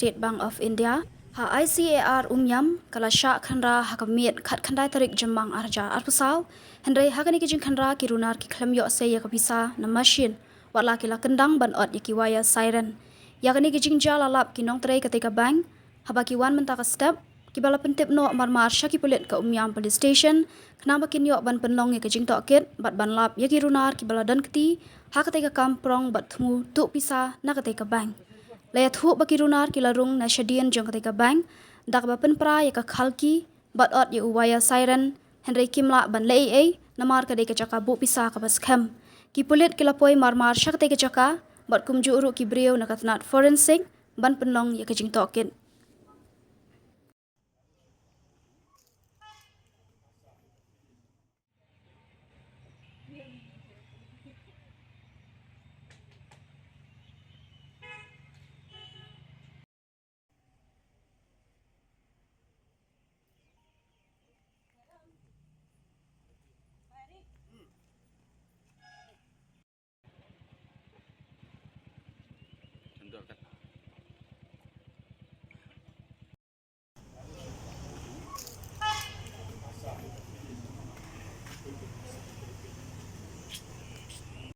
State Bank of India, ha ICAR umyam kala Shah Khynra ha kamiet khat khandai tarik jembang arja arpusau, Henry hakani kijing Khynra kirunar ki Khlem yo se ya Pisa na machine, wala kila kendang ban ot yaki waya siren. Yakani kijing jala lap kinong tray ketika bank, habaki wan mentaka step, kibala pentip no marmar syaki pulit ke umyam police station, kenapa kini yok ban penlong ya kijing tokit, bat ban lap yaki runar kibala dan keti, ha ketika kamprong bat thmu tuk Pisa na ketika bank. Layat hu baki runar kilarung na syadian jong ketika bank, dak ba penpra ya ka khalki, bat ot ya uwaya siren, Henry kimla ban lei namar ka deka jaka bu Pisa ka bas Khlem. Ki pulit kilapoi marmar syak ketika jaka, bat kumju uruk ki brio na katnat forensic, ban penlong ya kijing tokit.